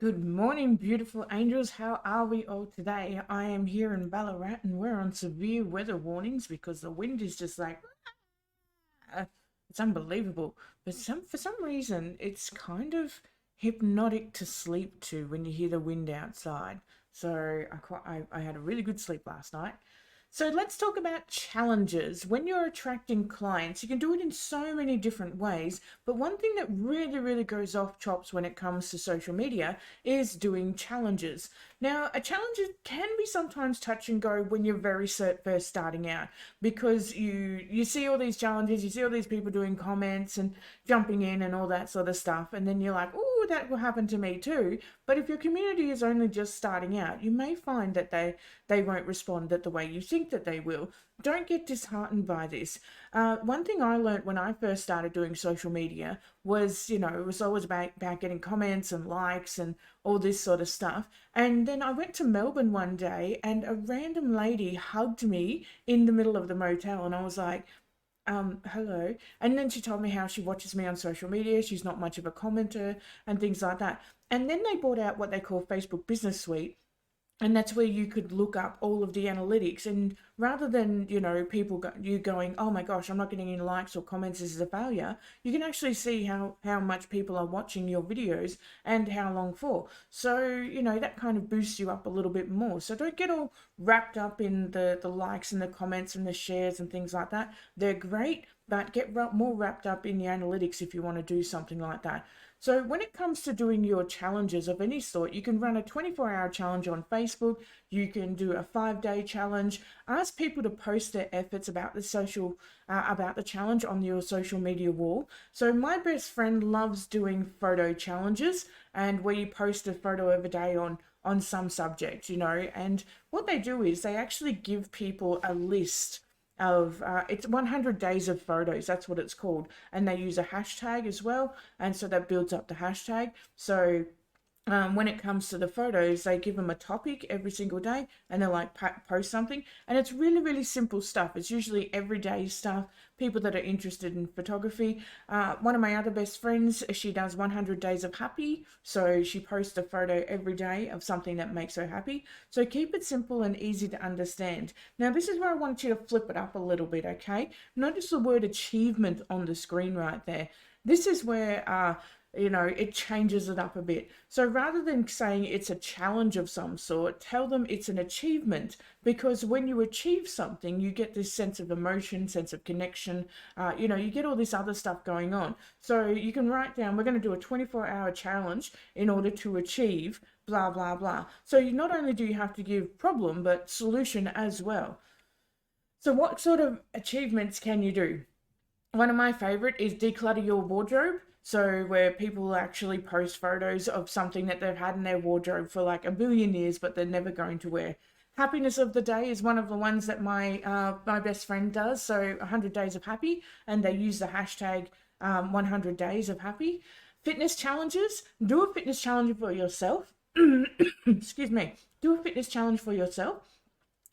Good morning, beautiful angels. How are we all today? I am here in Ballarat and we're on severe weather warnings because the wind is just like, uh, it's unbelievable. But for some reason, it's kind of hypnotic to sleep to when you hear the wind outside. So I had a really good sleep last night. So let's talk about challenges. When you're attracting clients, you can do it in so many different ways. But one thing that really goes off chops when it comes to social media is doing challenges. Now, a challenge can be sometimes touch and go when you're first starting out because you see all these challenges, you see all these people doing comments and jumping in and all that sort of stuff, and then you're like, oh, that will happen to me too. But if your community is only just starting out, you may find that they won't respond the way you think that they will. Don't get disheartened by this. One thing I learned when I first started doing social media was, it was always about getting comments and likes and all this sort of stuff. And then I went to Melbourne one day and a random lady hugged me in the middle of the motel. And I was like, hello. And then she told me how she watches me on social media. She's not much of a commenter and things like that. And then they brought out what they call Facebook Business Suite, and that's where you could look up all of the analytics, and rather than you going, oh my gosh, I'm not getting any likes or comments, this is a failure, you can actually see how much people are watching your videos and how long for. So that kind of boosts you up a little bit more. So don't get all wrapped up in the likes and the comments and the shares and things like that. They're great, but get more wrapped up in the analytics if you want to do something like that. So when it comes to doing your challenges of any sort, you can run a 24-hour challenge on Facebook. You can do a 5-day challenge. Ask people to post their efforts about about the challenge on your social media wall. So my best friend loves doing photo challenges, and where you post a photo every day on some subject, and what they do is they actually give people a list of it's 100 days of photos, that's what it's called, and they use a hashtag as well, and so that builds up the hashtag. So when it comes to the photos, they give them a topic every single day and they're like, post something. And it's really simple stuff. It's usually everyday stuff, people that are interested in photography. One of my other best friends, she does 100 days of happy. So she posts a photo every day of something that makes her happy. So keep it simple and easy to understand. Now, this is where I want you to flip it up a little bit, okay? Notice the word achievement on the screen right there. This is where it changes it up a bit. So rather than saying it's a challenge of some sort, tell them it's an achievement, because when you achieve something, you get this sense of emotion, sense of connection, you get all this other stuff going on. So you can write down, we're going to do a 24-hour challenge in order to achieve blah, blah, blah. So not only do you have to give problem, but solution as well. So what sort of achievements can you do? One of my favorite is declutter your wardrobe. So where people actually post photos of something that they've had in their wardrobe for like a billion years, but they're never going to wear. Happiness of the day is one of the ones that my best friend does. So 100 days of happy, and they use the hashtag 100 days of happy. Fitness challenges. Do a fitness challenge for yourself. Excuse me. Do a fitness challenge for yourself.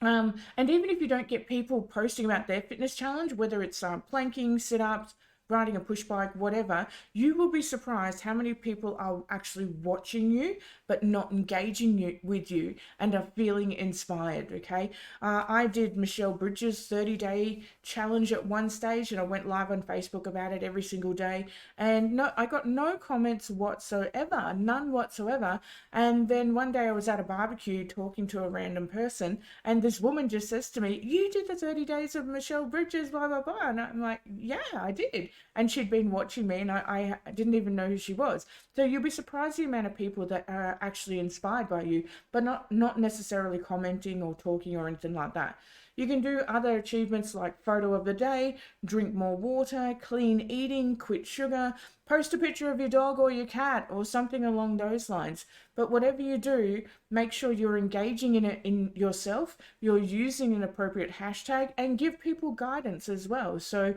And even if you don't get people posting about their fitness challenge, whether it's planking, sit-ups, riding a push bike, whatever, you will be surprised how many people are actually watching you but not engaging with you and are feeling inspired. Okay, I did Michelle Bridges' 30-day challenge at one stage, and I went live on Facebook about it every single day, and I got no comments whatsoever, none whatsoever. And then one day I was at a barbecue talking to a random person, and this woman just says to me, "You did the 30 days of Michelle Bridges, blah blah blah," and I'm like, "Yeah, I did." And she'd been watching me, and I didn't even know who she was. So you'll be surprised the amount of people that are actually inspired by you, but not necessarily commenting or talking or anything like that. You can do other achievements like photo of the day, drink more water, clean eating, quit sugar, post a picture of your dog or your cat or something along those lines. But whatever you do, make sure you're engaging in it in yourself, you're using an appropriate hashtag, and give people guidance as well, so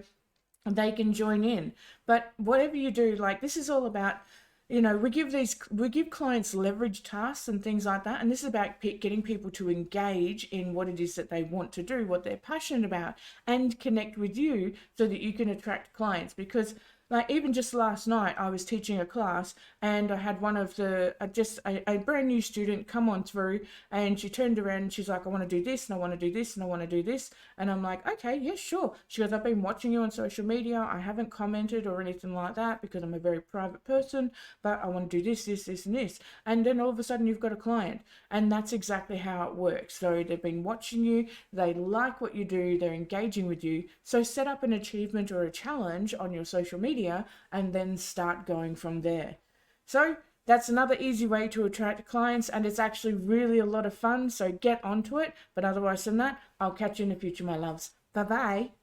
they can join in. But whatever you do, like, this is all about, we give clients leverage tasks and things like that, and this is about getting people to engage in what it is that they want to do, what they're passionate about, and connect with you so that you can attract clients. Because Like even just last night, I was teaching a class and I had one of the a brand new student come on through, and she turned around and she's like, I want to do this and I want to do this and I want to do this. And I'm like, okay, yeah, sure. She goes, I've been watching you on social media. I haven't commented or anything like that because I'm a very private person, but I want to do this, this, this, and this. And then all of a sudden you've got a client. And that's exactly how it works. So they've been watching you, they like what you do, they're engaging with you. So set up an achievement or a challenge on your social media and then start going from there. So that's another easy way to attract clients, and it's actually really a lot of fun. So get onto it. But otherwise than that, I'll catch you in the future, my loves. Bye bye.